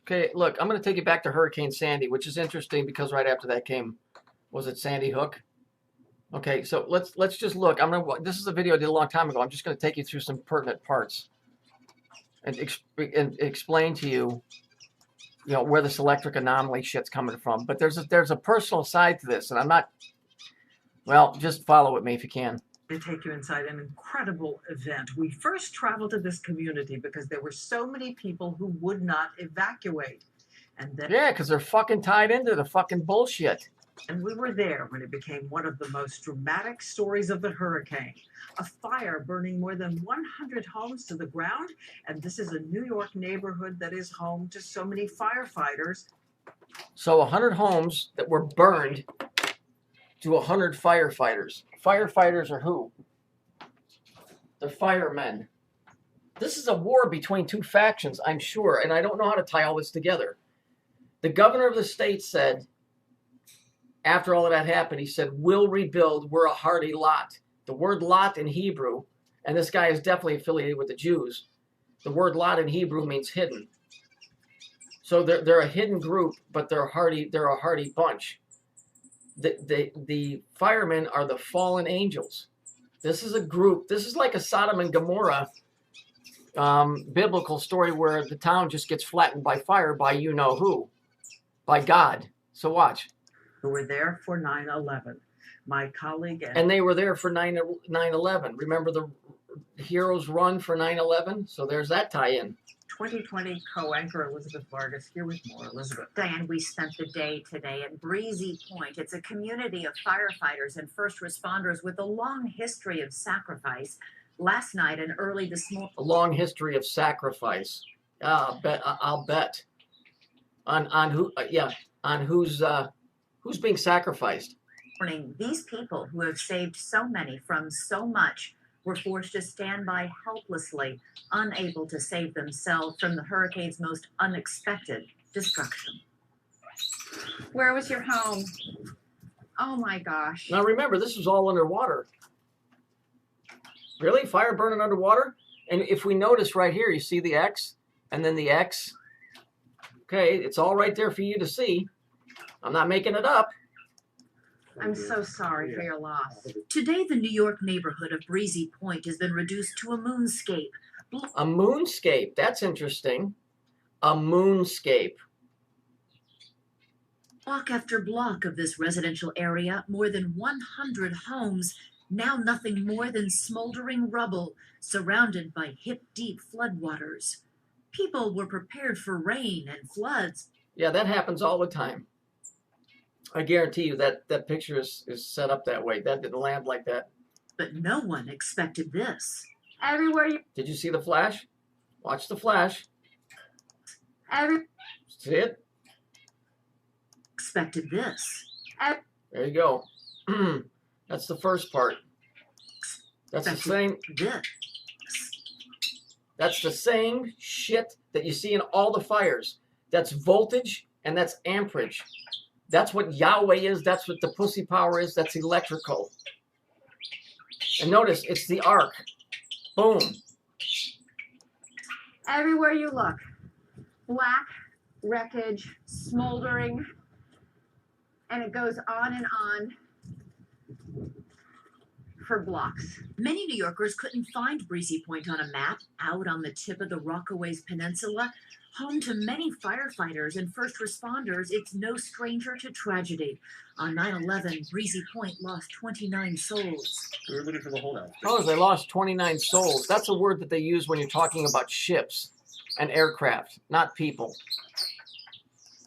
Okay, look, I'm going to take you back to Hurricane Sandy, which is interesting because right after that came, was it Sandy Hook? Okay, so let's just look. This is a video I did a long time ago. I'm just going to take you through some pertinent parts and explain to you, where this electric anomaly shit's coming from. But there's a personal side to this, and I'm not. Well, just follow with me if you can. To take you inside an incredible event. We first traveled to this community because there were so many people who would not evacuate. And then, yeah, because they're fucking tied into the fucking bullshit. And we were there when it became one of the most dramatic stories of the hurricane. A fire burning more than 100 homes to the ground. And this is a New York neighborhood that is home to so many firefighters. So 100 homes that were burned to 100 firefighters. Firefighters are who? They're firemen. This is a war between two factions, I'm sure, and I don't know how to tie all this together. The governor of the state said, after all of that happened, he said, we'll rebuild, we're a hardy lot. The word lot in Hebrew, and this guy is definitely affiliated with the Jews, the word lot in Hebrew means hidden. So they're a hidden group, but they're a hardy bunch. The firemen are the fallen angels. This is a group. This is like a Sodom and Gomorrah biblical story where the town just gets flattened by fire by you-know-who, by God. So watch. Who were there for 9/11. My colleague and they were there for 9/11. Remember the heroes run for 9/11? So there's that tie-in. 2020 co-anchor Elizabeth Vargas here with more. Elizabeth. Diane, we spent the day today at Breezy Point. It's a community of firefighters and first responders with a long history of sacrifice. Last night and early this morning. A long history of sacrifice. I'll bet. On who? Yeah. On who's being sacrificed. These people who have saved so many from so much were forced to stand by helplessly, unable to save themselves from the hurricane's most unexpected destruction. Where was your home? Oh my gosh. Now remember, this was all underwater. Really? Fire burning underwater? And if we notice right here, you see the X and then the X. Okay, it's all right there for you to see. I'm not making it up. I'm so sorry for your loss. Today, the New York neighborhood of Breezy Point has been reduced to a moonscape. A moonscape. That's interesting. A moonscape. Block after block of this residential area, more than 100 homes, now nothing more than smoldering rubble, surrounded by hip-deep floodwaters. People were prepared for rain and floods. Yeah, that happens all the time. I guarantee you that picture is set up that way. That didn't land like that. But no one expected this. Everywhere you... Did you see the flash? Watch the flash. See it? Expected this. There you go. That's the first part. That's the same. This. That's the same shit that you see in all the fires. That's voltage and that's amperage. That's what Yahweh is. That's what the pussy power is. That's electrical. And notice, it's the arc. Boom. Everywhere you look. Black, wreckage, smoldering. And it goes on and on for blocks. Many New Yorkers couldn't find Breezy Point on a map. Out on the tip of the Rockaways Peninsula, home to many firefighters and first responders, it's no stranger to tragedy. On 9/11, Breezy Point lost 29 souls. We were looking for the holdout. Oh, they lost 29 souls. That's a word that they use when you're talking about ships and aircraft, not people.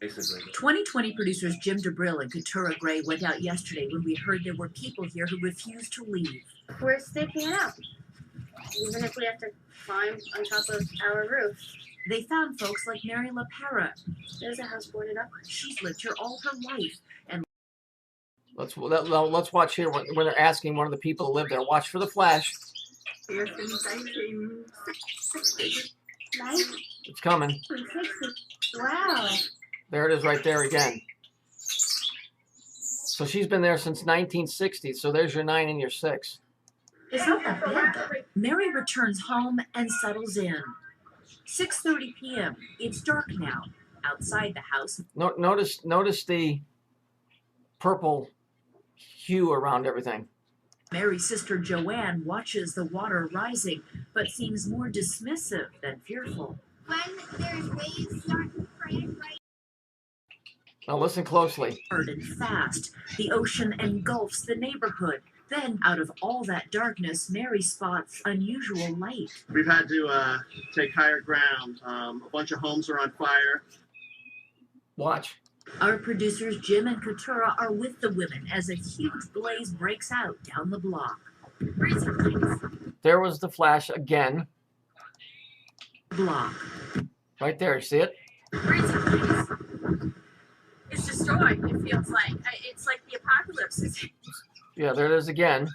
Basically. 2020 producers Jim DeBrill and Katura Gray went out yesterday when we heard there were people here who refused to leave. We're sticking it out, even if we have to climb on top of our roof. They found folks like Mary LaPera. There's a house boarded up. She's lived here all her life. And Let's watch here when they're asking one of the people to live there. Watch for the flash. It's coming. Wow. There it is right there again. So she's been there since 1960. So there's your 9 and your 6. It's not that bad, though. Mary returns home and settles in. 6:30 p.m. It's dark now. Outside the house, Notice the purple hue around everything. Mary's sister Joanne watches the water rising, but seems more dismissive than fearful. When there's waves starting to crash, right? Now listen closely. Hard and fast, the ocean engulfs the neighborhood. Then, out of all that darkness, Mary spots unusual light. We've had to take higher ground. A bunch of homes are on fire. Watch. Our producers Jim and Katura are with the women as a huge blaze breaks out down the block. There was the flash again. Block. Right there, see it? It's destroyed. It feels like it's like the apocalypse. Yeah, there it is again.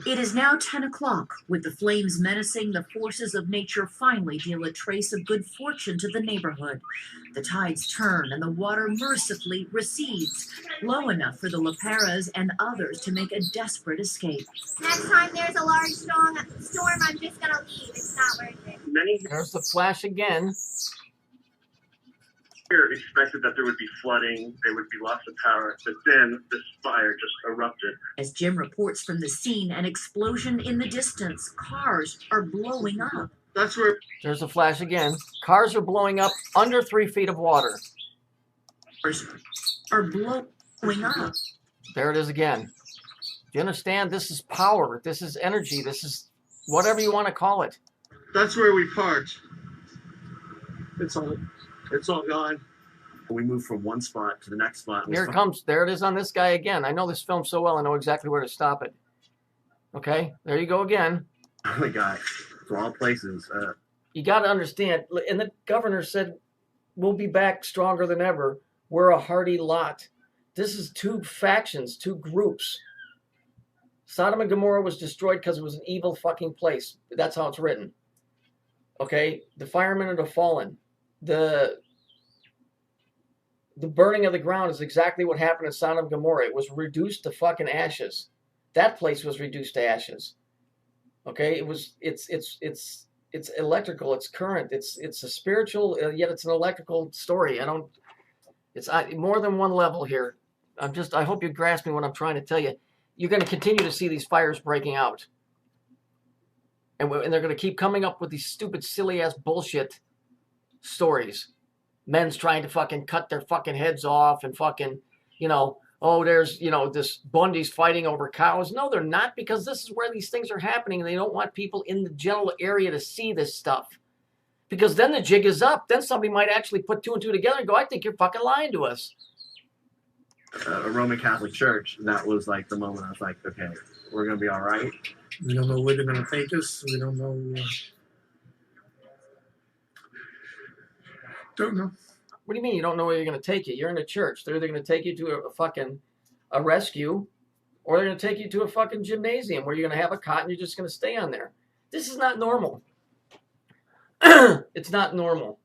It is now 10 o'clock. With the flames menacing, the forces of nature finally deal a trace of good fortune to the neighborhood. The tides turn and the water mercifully recedes, low enough for the LaPeras and others to make a desperate escape. Next time there's a large storm, I'm just gonna leave. It's not worth it. Many There's the flash again. here expected that there would be flooding, there would be lots of power, but then this fire just erupted. As Jim reports from the scene, an explosion in the distance. Cars are blowing up. That's where There's the flash again. Cars are blowing up under 3 feet of water. Cars are blowing up. There it is again. Do you understand? This is power. This is energy. This is whatever you want to call it. that's where we parked. It's all gone. We moved from one spot to the next spot. Here it comes. There it is on this guy again. I know this film so well. I know exactly where to stop it. Okay, there you go again. Oh my God. To all places. You got to understand. And the governor said, we'll be back stronger than ever. We're a hardy lot. This is 2 factions, 2 groups. Sodom and Gomorrah was destroyed because it was an evil fucking place. That's how it's written. Okay? The firemen are the fallen. The burning of the ground is exactly what happened in Sodom and Gomorrah. It was reduced to fucking ashes. That place was reduced to ashes. Okay? It's electrical, it's current, it's a spiritual, yet it's an electrical story. It's more than one level here. I hope you grasp me what I'm trying to tell you. You're going to continue to see these fires breaking out. And they're going to keep coming up with these stupid, silly-ass bullshit stories. Men's trying to fucking cut their fucking heads off and fucking, there's, this Bundy's fighting over cows. No, they're not, because this is where these things are happening, and they don't want people in the general area to see this stuff. Because then the jig is up. Then somebody might actually put 2 and 2 together and go, I think you're fucking lying to us. A Roman Catholic church, that was like the moment I was like, okay, we're going to be all right. We don't know where they're going to take us. We don't know. Don't know. What do you mean you don't know where you're going to take you? You're in a church. They're either going to take you to a rescue, or they're going to take you to a fucking gymnasium where you're going to have a cot and you're just going to stay on there. This is not normal. It's not normal.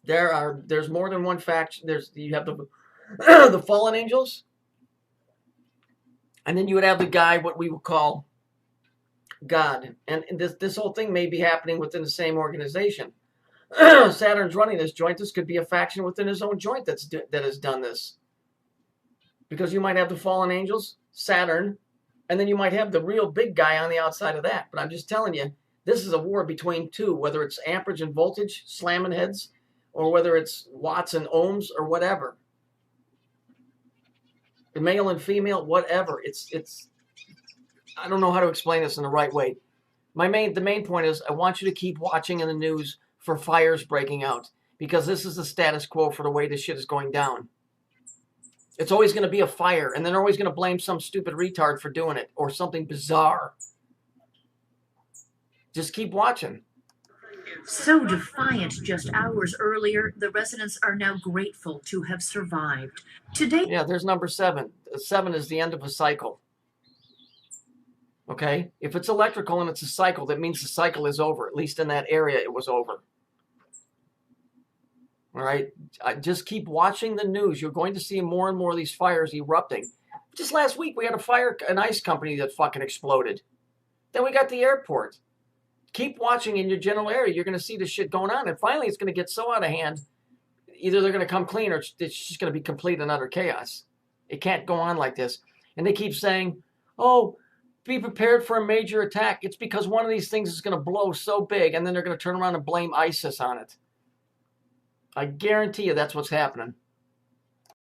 There's more than one faction. You have the fallen angels, and then you would have the guy, what we would call God. And this whole thing may be happening within the same organization. Saturn's running this joint. This could be a faction within his own joint that has done this. Because you might have the fallen angels, Saturn, and then you might have the real big guy on the outside of that. But I'm just telling you, this is a war between 2, whether it's amperage and voltage, slamming heads, or whether it's watts and ohms, or whatever. The male and female, whatever. It's. I don't know how to explain this in the right way. The main point is, I want you to keep watching in the news for fires breaking out, because this is the status quo for the way this shit is going down. It's always going to be a fire, and then they're always going to blame some stupid retard for doing it, or something bizarre. Just keep watching. So defiant just hours earlier, the residents are now grateful to have survived. Today, Yeah, there's number 7. 7 is the end of a cycle. Okay? If it's electrical and it's a cycle, that means the cycle is over. At least in that area, it was over. All right? Just keep watching the news. You're going to see more and more of these fires erupting. Just last week, we had an ice company that fucking exploded. Then we got the airport. Keep watching in your general area. You're going to see this shit going on. And finally, it's going to get so out of hand. Either they're going to come clean or it's just going to be complete and utter chaos. It can't go on like this. And they keep saying, oh, be prepared for a major attack. It's because one of these things is going to blow so big, and then they're going to turn around and blame ISIS on it. I guarantee you that's what's happening.